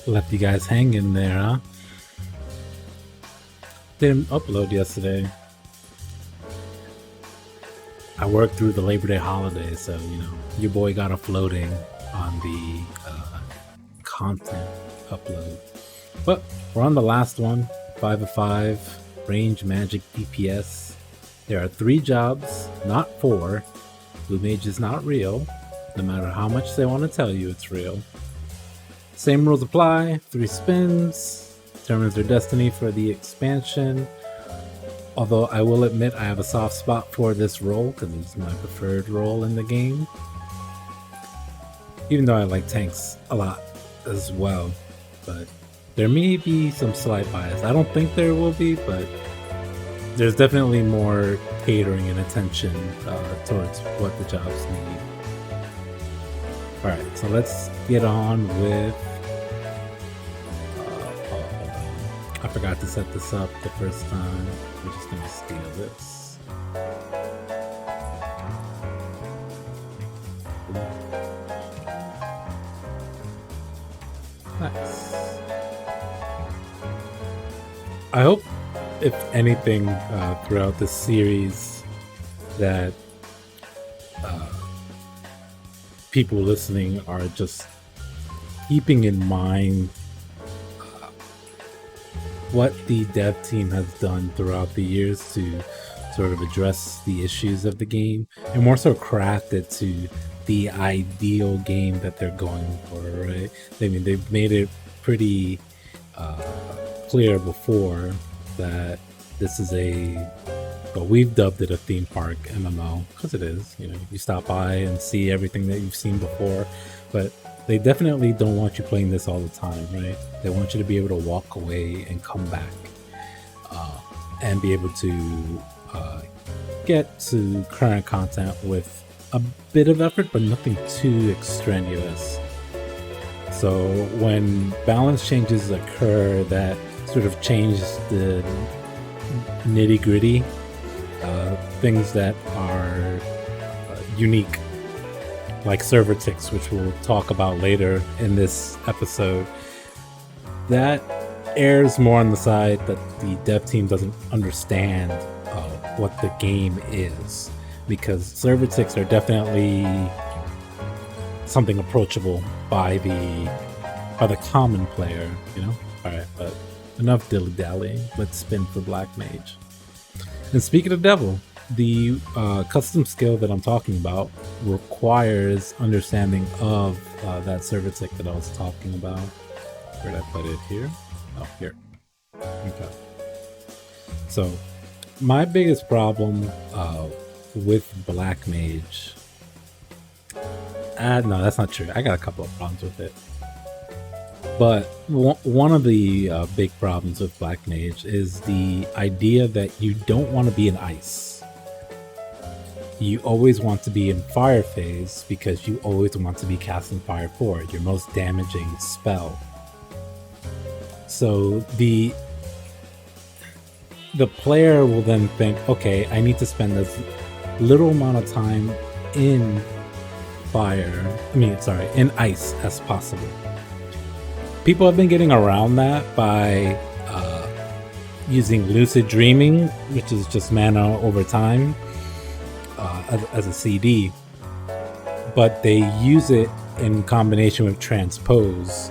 Left you guys hanging there, huh? Didn't upload yesterday. I worked through the Labor Day holiday, so your boy got a floating on the content upload. But we're on the last one, 5 of 5, range, magic, DPS. There are 3 jobs, not 4. Blue Mage is not real, no matter how much they want to tell you it's real. Same rules apply, 3 spins, determines their destiny for the expansion. Although I will admit I have a soft spot for this role because it's my preferred role in the game. Even though I like tanks a lot as well. But there may be some slight bias. I don't think there will be, but there's definitely more catering and attention towards what the jobs need. Alright, so let's get on with... I forgot to set this up the first time. We're just going to steal this. Nice. I hope, if anything, throughout this series that people listening are just keeping in mind what the dev team has done throughout the years to sort of address the issues of the game, and more so craft it to the ideal game that they're going for, right? I mean, they've made it pretty clear before that this is well, we've dubbed it a theme park MMO, because it is. You stop by and see everything that you've seen before, but they definitely don't want you playing this all the time, right? They want you to be able to walk away and come back and be able to get to current content with a bit of effort, but nothing too extraneous. So when balance changes occur that sort of change the nitty-gritty, things that are unique, like server ticks, which we'll talk about later in this episode, that errs more on the side that the dev team doesn't understand what the game is, because server ticks are definitely something approachable by the common player, Alright, but enough dilly-dally. Let's spin for Black Mage. And speaking of devil, the custom skill that I'm talking about requires understanding of that server tick that I was talking about. Where did I put it? Here? Oh, here. Okay. So, my biggest problem with Black Mage... no, that's not true. I got a couple of problems with it. But one of the big problems with Black Mage is the idea that you don't want to be in ice. You always want to be in fire phase because you always want to be casting Fire 4, your most damaging spell. So the player will then think, okay, I need to spend as little amount of time in in ice as possible. People have been getting around that by using lucid dreaming, which is just mana over time, as a CD, but they use it in combination with transpose,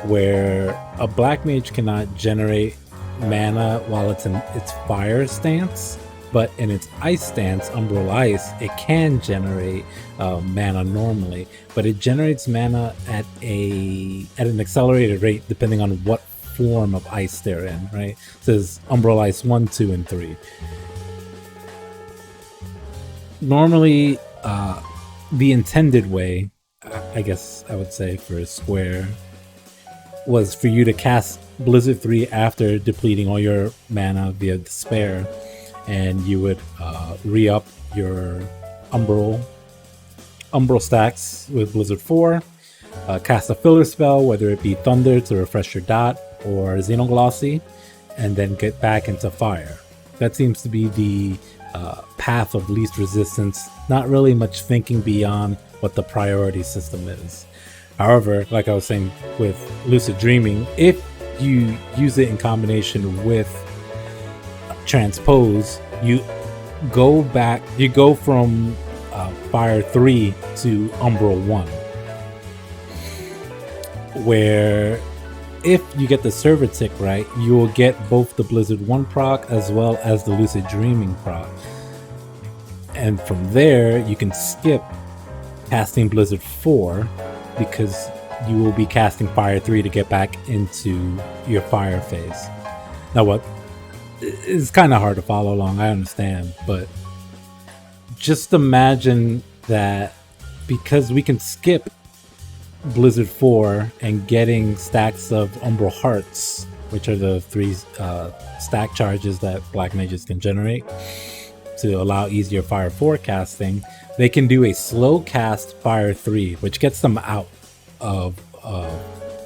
where a Black Mage cannot generate mana while it's in its fire stance, but in its ice stance, Umbral Ice, it can generate mana normally, but it generates mana at an accelerated rate depending on what form of ice they're in, right? It says Umbral Ice 1, 2, and 3. Normally, the intended way, I guess I would say for Square, was for you to cast Blizzard 3 after depleting all your mana via Despair, and you would re-up your Umbral stacks with Blizzard 4, cast a filler spell, whether it be Thunder to refresh your dot, or Xenoglossy, and then get back into Fire. That seems to be the path of least resistance, not really much thinking beyond what the priority system is. However, like I was saying with lucid dreaming, if you use it in combination with transpose, you go from Fire 3 to Umbral 1, where if you get the server tick right, you will get both the Blizzard 1 proc as well as the lucid dreaming proc. And from there, you can skip casting Blizzard 4 because you will be casting Fire 3 to get back into your Fire phase. Now, what is kind of hard to follow along, I understand, but just imagine that because we can skip Blizzard 4 and getting stacks of Umbral Hearts, which are the 3 stack charges that Black Mages can generate to allow easier Fire 4 casting, they can do a slow cast Fire 3, which gets them out of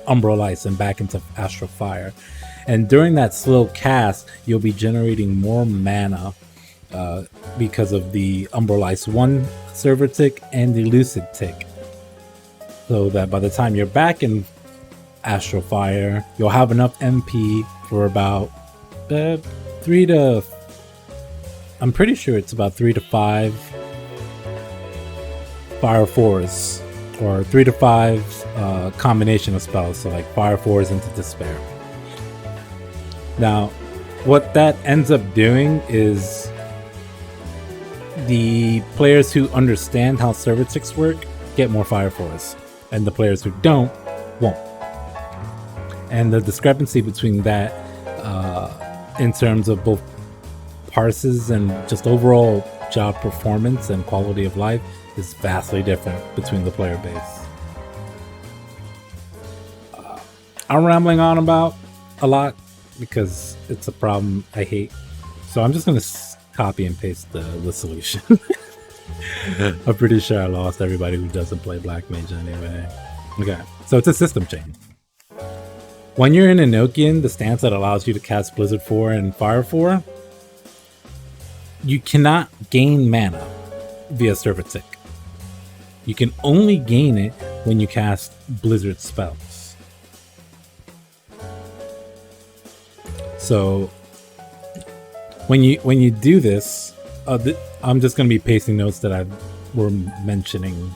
Umbral Ice and back into Astral Fire. And during that slow cast, you'll be generating more mana because of the Umbral Ice 1 server tick and the Lucid tick. So that by the time you're back in Astral Fire, you'll have enough MP for about 3 to... I'm pretty sure it's about 3 to 5 Fire 4s, or 3 to 5 combination of spells, so like Fire 4s into Despair. Now, what that ends up doing is the players who understand how server ticks work get more Fire 4s, and the players who don't won't. And the discrepancy between that in terms of both parses and just overall job performance and quality of life is vastly different between the player base. I'm rambling on about a lot because it's a problem I hate. So I'm just going to copy and paste the solution. I'm pretty sure I lost everybody who doesn't play Black Mage anyway. Okay, so it's a system change. When you're in Enochian, the stance that allows you to cast Blizzard 4 and Fire 4, you cannot gain mana via server tick. You can only gain it when you cast Blizzard spells. So when you do this, I'm just going to be pasting notes that I were mentioning.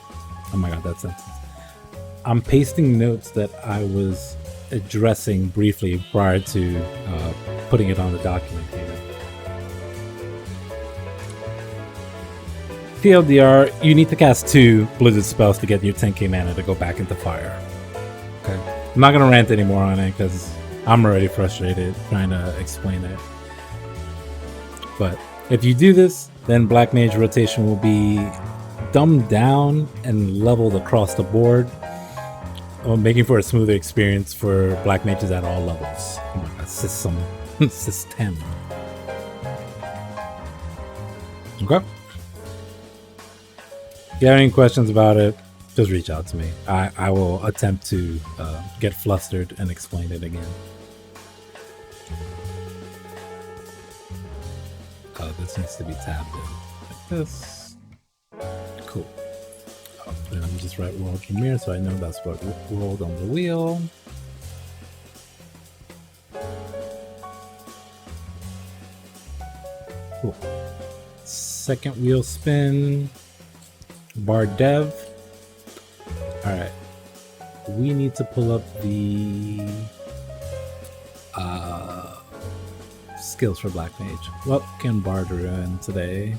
Oh my god, that sentence. I'm pasting notes that I was addressing briefly prior to putting it on the document here. TLDR, you need to cast 2 Blizzard spells to get your 10k mana to go back into Fire. Okay, I'm not going to rant anymore on it because I'm already frustrated trying to explain it. But if you do this, then Black Mage rotation will be dumbed down and leveled across the board, making for a smoother experience for Black Mages at all levels. Oh my god, system. Okay. If you have any questions about it, just reach out to me. I will attempt to get flustered and explain it again. This needs to be tabbed in like this. Cool. Let me just write world premiere so I know that's what rolled on the wheel. Cool. Second wheel spin. Bar dev. Alright. We need to pull up the skills for Black Mage. What can Bard ruin today?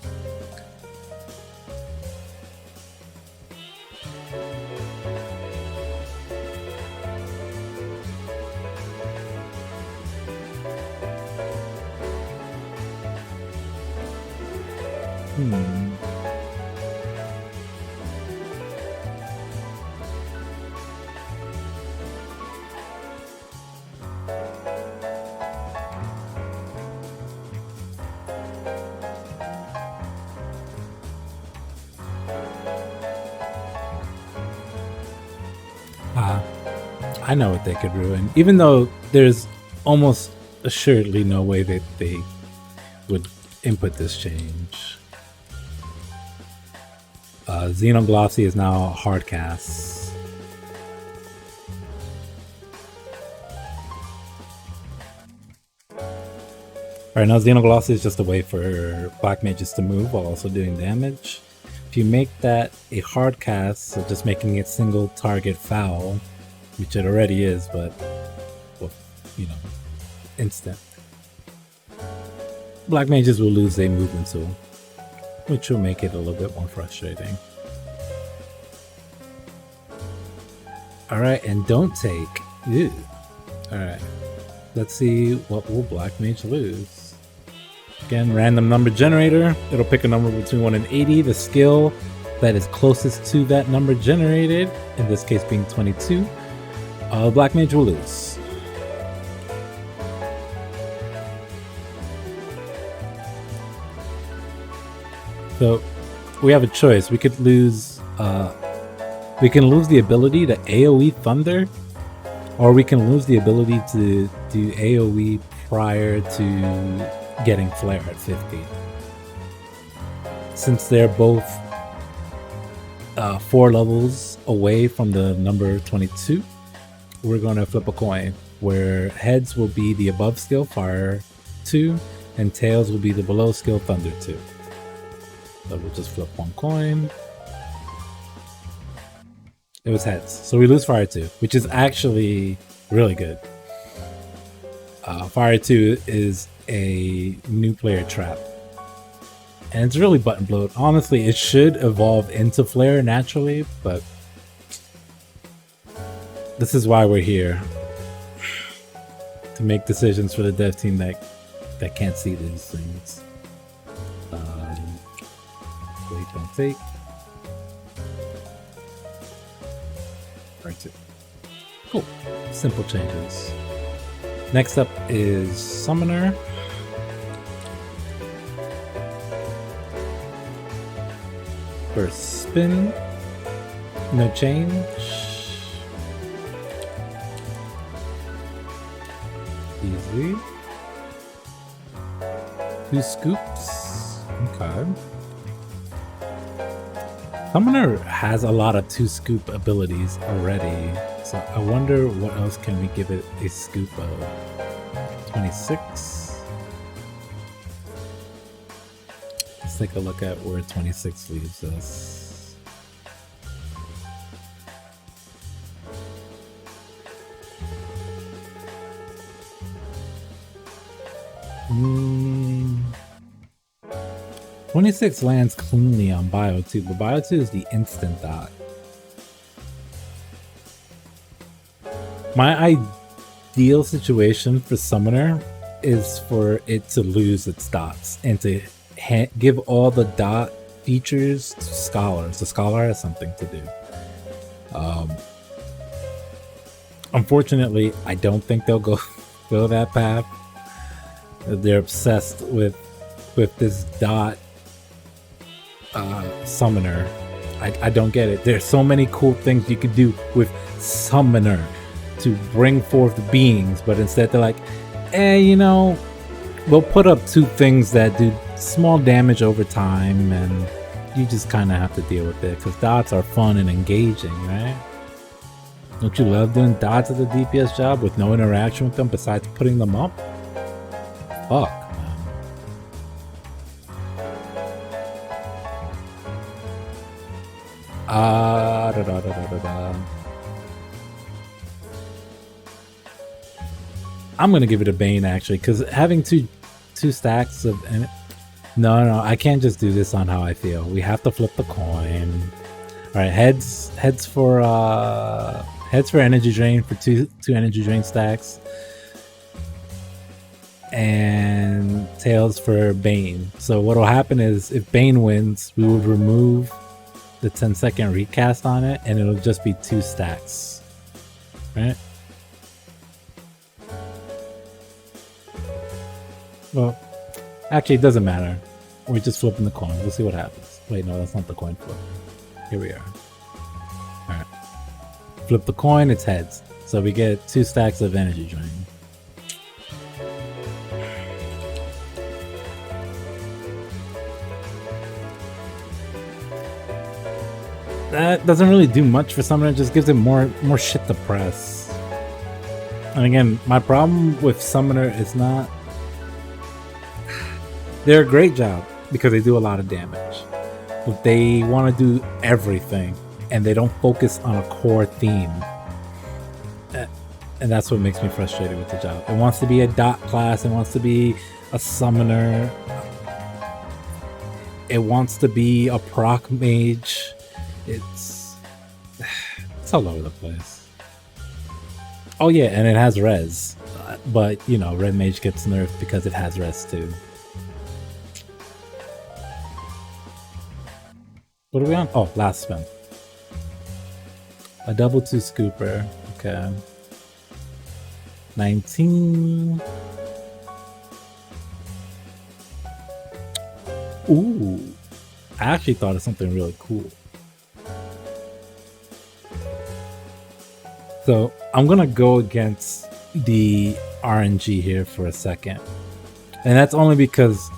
I know what they could ruin, even though there's almost assuredly no way that they would input this change. Xenoglossy is now a hard cast. Alright, now Xenoglossy is just a way for black mages to move while also doing damage. If you make that a hard cast, so just making it single target foul, which it already is, but, well, you know, instant. Black mages will lose their movement tool, which will make it a little bit more frustrating. Alright, and don't take. Ew. Alright, let's see what will black mage lose. Again, random number generator. It'll pick a number between 1 and 80. The skill that is closest to that number generated, in this case being 22, black mage will lose. So we have a choice. We could lose. We can lose the ability to AoE Thunder, or we can lose the ability to do AoE prior to getting Flare at 50. Since they're both 4 levels away from the number 22, we're going to flip a coin, where heads will be the above skill Fire 2, and tails will be the below skill Thunder 2. So we'll just flip one coin. It was heads. So we lose Fire 2, which is actually really good. Fire 2 is a new player trap. And it's really button bloat. Honestly, it should evolve into Flare naturally, but this is why we're here. To make decisions for the dev team that can't see these things. Wait, don't take. Right, 2. Cool. Simple changes. Next up is Summoner. First spin. No change. Easy. 2 scoops. Okay. Summoner has a lot of 2 scoop abilities already, so I wonder what else can we give it a scoop of. 26. Let's take a look at where 26 leaves us. Hmm. 26 lands cleanly on Bio 2, but Bio 2 is the instant dot. My ideal situation for Summoner is for it to lose its dots and to give all the dot features to Scholar, so Scholar has something to do. Unfortunately, I don't think they'll go that path. They're obsessed with this dot Summoner. I don't get it. There's so many cool things you could do with Summoner to bring forth beings, but instead they're like, you know, we'll put up 2 things that do small damage over time, and you just kind of have to deal with it, because dots are fun and engaging, right? Don't you love doing dots as a DPS job with no interaction with them besides putting them up? Fuck. I'm gonna give it a Bane actually, because having two stacks of no, I can't just do this on how I feel. We have to flip the coin. All right, heads for energy drain for two energy drain stacks, and tails for Bane. So what'll happen is if Bane wins, we would remove the 10-second recast on it, and it'll just be 2 stacks, right? Well, actually, it doesn't matter. We're just flipping the coin. We'll see what happens. Wait, no, that's not the coin flip. Here we are. Alright. Flip the coin, it's heads. So we get 2 stacks of energy drain. That doesn't really do much for Summoner, it just gives it more shit to press. And again, my problem with Summoner is not They're a great job because they do a lot of damage. But they want to do everything, and they don't focus on a core theme. And that's what makes me frustrated with the job. It wants to be a dot class. It wants to be a summoner. It wants to be a proc mage. It's all over the place. Oh yeah, and it has res. But, you know, red mage gets nerfed because it has res too. What are we on? Oh, last spin. A double 2 scooper. Okay. 19. Ooh. I actually thought of something really cool. So I'm gonna go against the RNG here for a second. And that's only because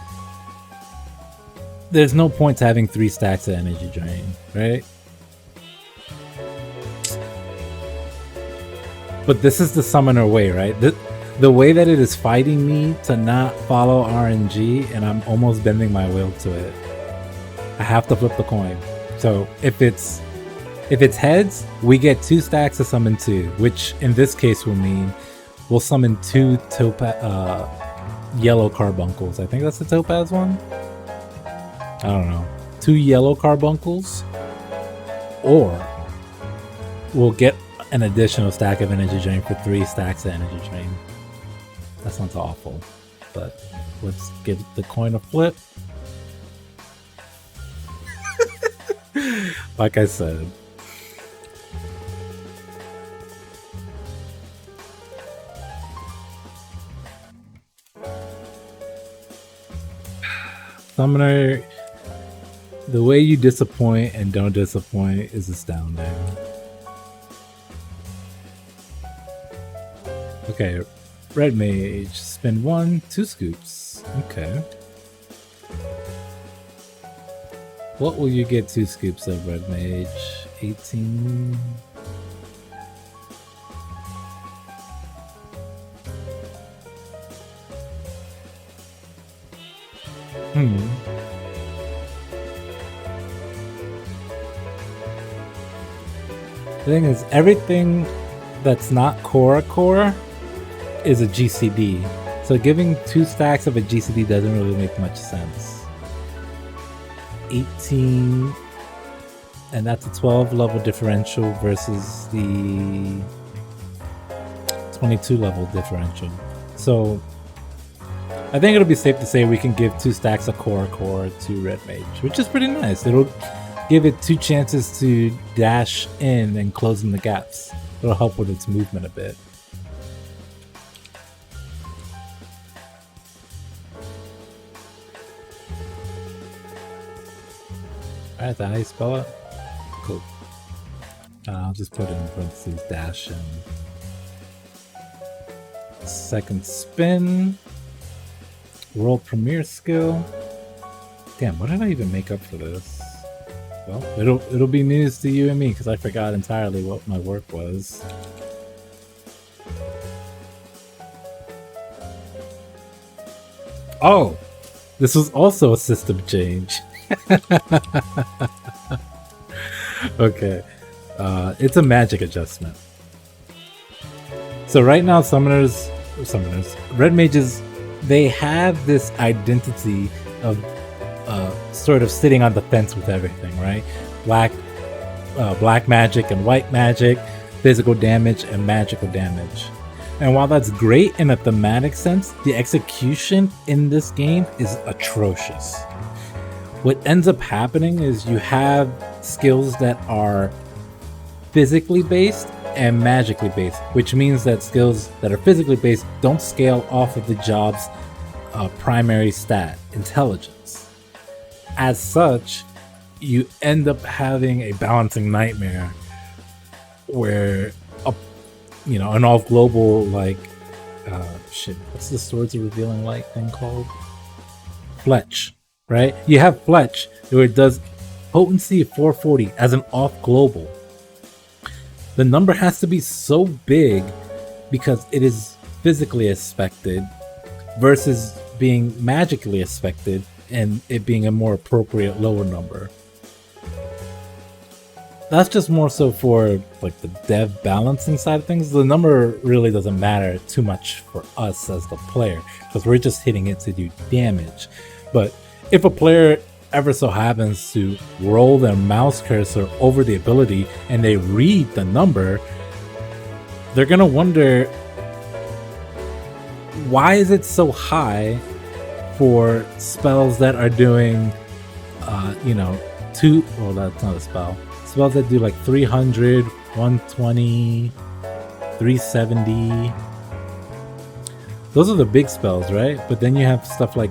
there's no point to having 3 stacks of energy drain, right? But this is the summoner way, right? The way that it is fighting me to not follow RNG, and I'm almost bending my will to it. I have to flip the coin. So if it's heads, we get 2 stacks to summon 2, which in this case will mean we'll summon 2 yellow carbuncles. I think that's the topaz one. I don't know. 2 yellow carbuncles, or we'll get an additional stack of energy drain for 3 stacks of energy drain. That sounds awful, but let's give the coin a flip. Like I said. Summoner, the way you disappoint and don't disappoint is astounding. Okay, red mage, spin 1, 2 scoops. Okay. What will you get 2 scoops of, red mage? 18. The thing is, everything that's not core is a GCD. So giving 2 stacks of a GCD doesn't really make much sense. 18, and that's a 12 level differential versus the 22 level differential. So I think it'll be safe to say we can give 2 stacks of core to red mage, which is pretty nice. It'll give it 2 chances to dash in and close in the gaps. It'll help with its movement a bit. Alright, that's how you spell it? Cool. I'll just put in parentheses dash and second spin. World premiere skill. Damn, what did I even make up for this? Well, it'll be news to you and me because I forgot entirely what my work was. Oh, this was also a system change. Okay, it's a magic adjustment. So right now, summoners, red mages, they have this identity of sort of sitting on the fence with everything, right? Black magic and white magic, physical damage and magical damage. And while that's great in a thematic sense, the execution in this game is atrocious. What ends up happening is you have skills that are physically based and magically based, which means that skills that are physically based don't scale off of the job's primary stat, intelligence. As such, you end up having a balancing nightmare where an all global, like what's the Swords of Revealing Light thing called? Fletch, right? You have Fletch where it does potency of 440 as an off global. The number has to be so big because it is physically expected versus being magically affected and it being a more appropriate lower number. That's just more so for like the dev balancing side of things. The number really doesn't matter too much for us as the player because we're just hitting it to do damage. But if a player ever so happens to roll their mouse cursor over the ability and they read the number, they're gonna wonder, why is it so high for spells that are doing that's not a spell. Spells that do like 300, 120, 370. Those are the big spells, right? But then you have stuff like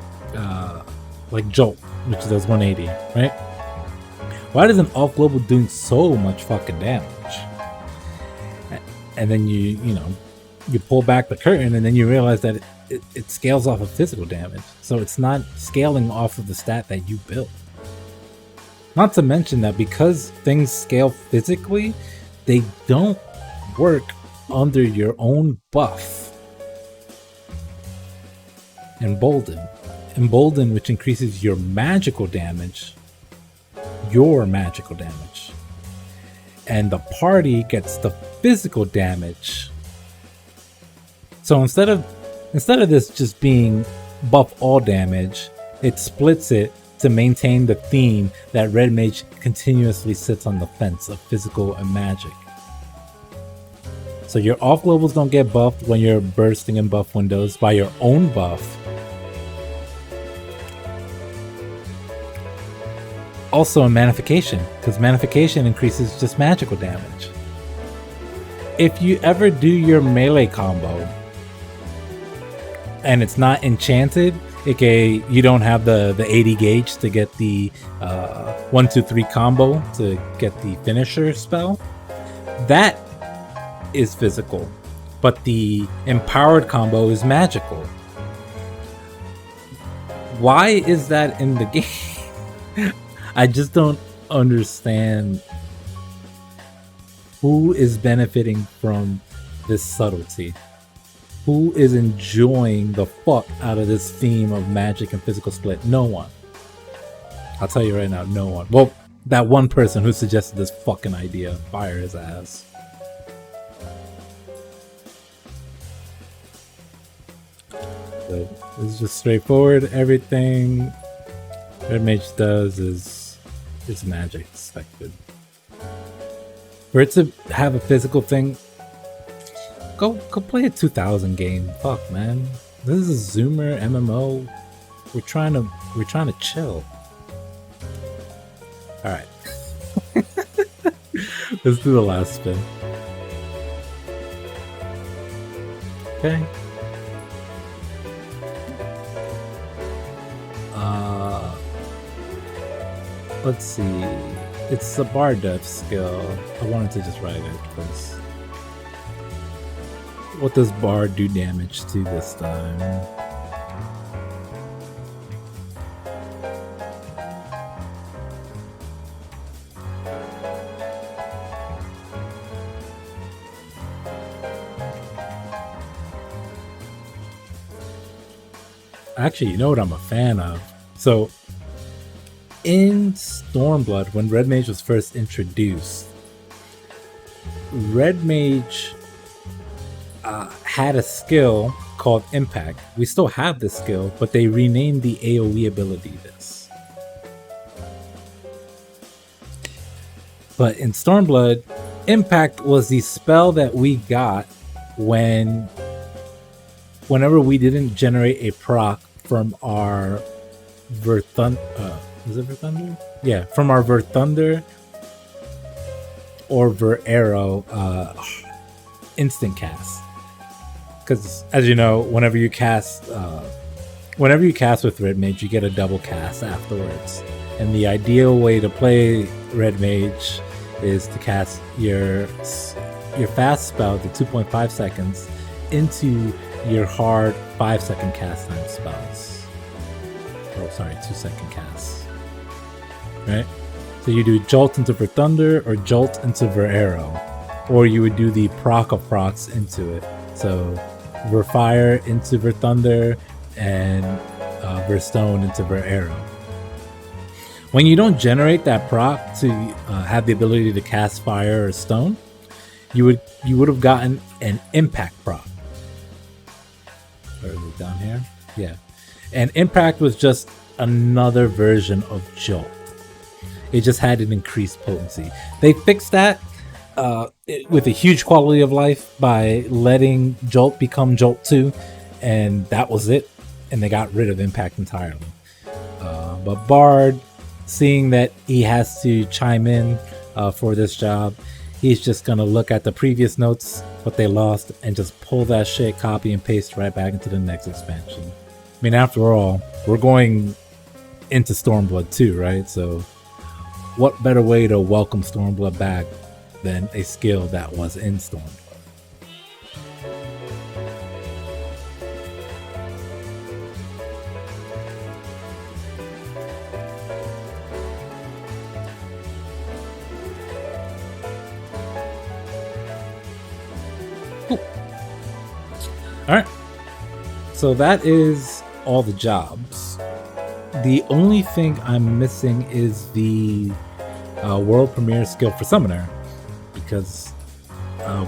Jolt, which does 180, right? Why isn't Off Global doing so much fucking damage? And then you pull back the curtain and then you realize that it scales off of physical damage. So it's not scaling off of the stat that you built. Not to mention that because things scale physically, they don't work under your own buff. Embolden, which increases your magical damage. And the party gets the physical damage. So instead of this just being buff all damage, it splits it to maintain the theme that Red Mage continuously sits on the fence of physical and magic. So your off globals don't get buffed when you're bursting in buff windows by your own buff. Also in Manification, because Manification increases just magical damage. If you ever do your melee combo and it's not enchanted, aka you don't have the 80 gauge to get the 1-2-3 combo to get the finisher spell, that is physical, but the empowered combo is magical. Why is that in the game? I just don't understand who is benefiting from this subtlety. Who is enjoying the fuck out of this theme of magic and physical split? No one. I'll tell you right now, no one. Well, that one person who suggested this fucking idea, fire his ass. But it's just straightforward. Everything Red Mage does is magic expected. For it to have a physical thing, Go play a 2000 game. Fuck, man. This is a Zoomer MMO. We're trying to chill. All right. Let's do the last spin. Okay. Let's see. It's the bar death skill. I wanted to just write it because. What does bar do damage to this time? Actually, you know what I'm a fan of? So, in Stormblood, when Red Mage was first introduced, Red Mage had a skill called Impact. We still have this skill, but they renamed the AoE ability this. But in Stormblood, Impact was the spell that we got whenever we didn't generate a proc from our was it Verthunder? Yeah, from our Verthunder or Verarrow instant cast. Because, as you know, whenever you cast with Red Mage, you get a double cast afterwards. And the ideal way to play Red Mage is to cast your fast spell, the 2.5 seconds, into your hard 5-second cast time spells. Oh, sorry, 2-second casts. Right? So you do Jolt into Verthunder or Jolt into Verarrow. Or you would do the proc of procs into it. So Verfire into Verthunder and verse stone into ver arrow. When you don't generate that proc to have the ability to cast fire or stone, you would have gotten an impact proc. Or is it down here? Yeah. And impact was just another version of jolt. It just had an increased potency. They fixed that with a huge quality of life by letting Jolt become Jolt 2, and that was it. And they got rid of Impact entirely. But Bard, seeing that he has to chime in for this job, he's just going to look at the previous notes, what they lost, and just pull that shit, copy and paste right back into the next expansion. I mean, after all, we're going into Stormblood too, right? So what better way to welcome Stormblood back than a skill that was in Stormblood? Cool. All right. So that is all the jobs. The only thing I'm missing is the world premiere skill for Summoner, because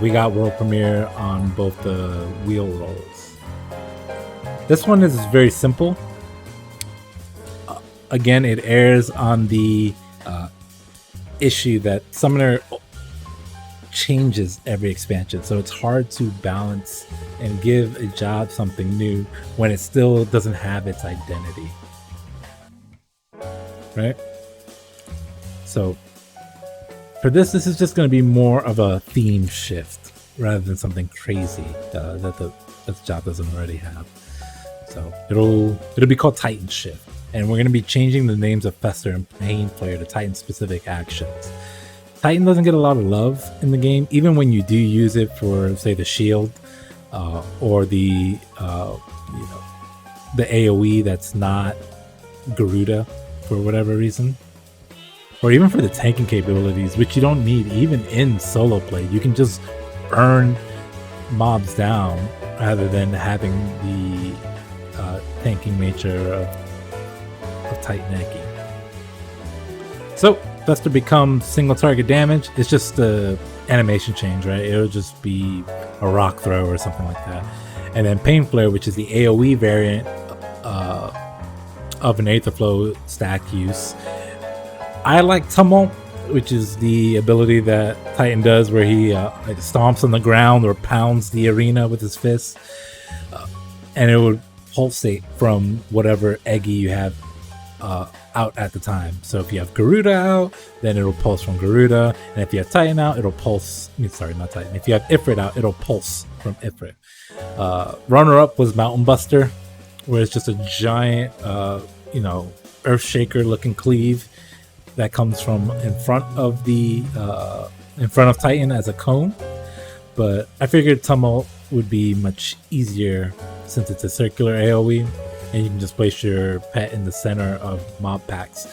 we got world premiere on both the wheel rolls. This one is very simple. Again, it airs on the issue that Summoner changes every expansion, so it's hard to balance and give a job something new when it still doesn't have its identity. Right? So for this is just going to be more of a theme shift rather than something crazy that the job doesn't already have. So it'll be called Titan Shift, and we're going to be changing the names of Fester and Pain Player to Titan specific actions. Titan doesn't get a lot of love in the game, even when you do use it for, say, the shield or the the AOE that's not Garuda for whatever reason, or even for the tanking capabilities, which you don't need even in solo play. You can just burn mobs down rather than having the tanking nature of Titan Eki. So Fester becomes single target damage. It's just the animation change, right? It'll just be a rock throw or something like that. And then Pain Flare, which is the AoE variant of an Aetherflow stack use. I like Tumult, which is the ability that Titan does where he like stomps on the ground or pounds the arena with his fists. And it would pulsate from whatever Eggy you have out at the time. So if you have Garuda out, then it'll pulse from Garuda. And if you have Titan out, it'll pulse. Sorry, not Titan. If you have Ifrit out, it'll pulse from Ifrit. Runner-up was Mountain Buster, where it's just a giant, Earth Shaker looking cleave that comes from in front of Titan as a cone. But I figured Tumult would be much easier since it's a circular AoE, and you can just place your pet in the center of mob packs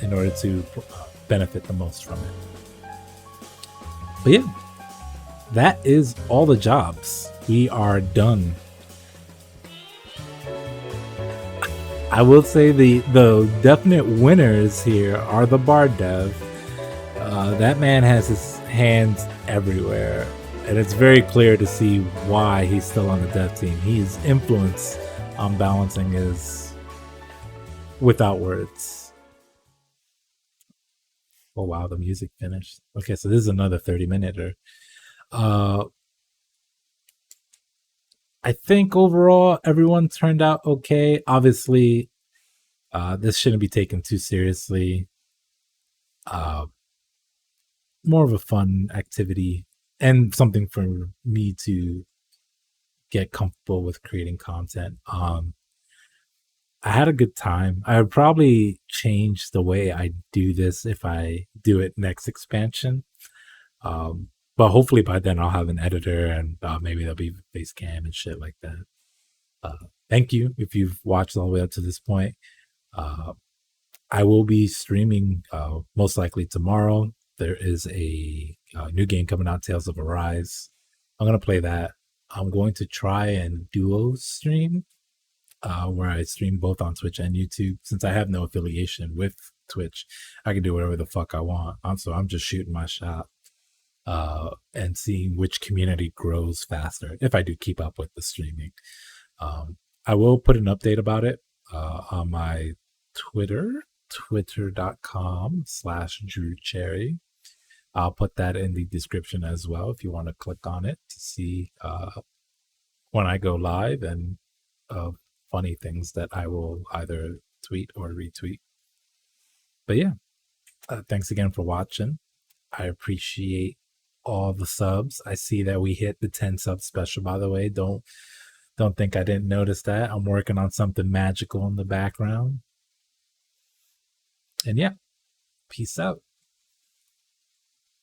in order to benefit the most from it. But yeah, that is all the jobs. We are done. I will say the definite winners here are the Bard dev. That man has his hands everywhere, and it's very clear to see why he's still on the dev team. His influence on balancing is without words. Oh wow, the music finished. Okay, so this is another 30-minute. I think overall everyone turned out okay. Obviously, this shouldn't be taken too seriously. More of a fun activity and something for me to get comfortable with creating content. I had a good time. I would probably change the way I do this if I do it next expansion. But hopefully by then I'll have an editor and maybe there'll be face cam and shit like that. Thank you if you've watched all the way up to this point. I will be streaming most likely tomorrow. There is a new game coming out, Tales of Arise. I'm going to play that. I'm going to try and duo stream where I stream both on Twitch and YouTube. Since I have no affiliation with Twitch, I can do whatever the fuck I want. So I'm just shooting my shot and seeing which community grows faster if I do keep up with the streaming. I will put an update about it on my Twitter, twitter.com/DrewCherry. I'll put that in the description as well if you want to click on it to see when I go live and funny things that I will either tweet or retweet. But yeah, thanks again for watching. I appreciate all the subs. I see that we hit the 10 sub special, by the way. Don't think I didn't notice that. I'm working on something magical in the background. And yeah, peace out.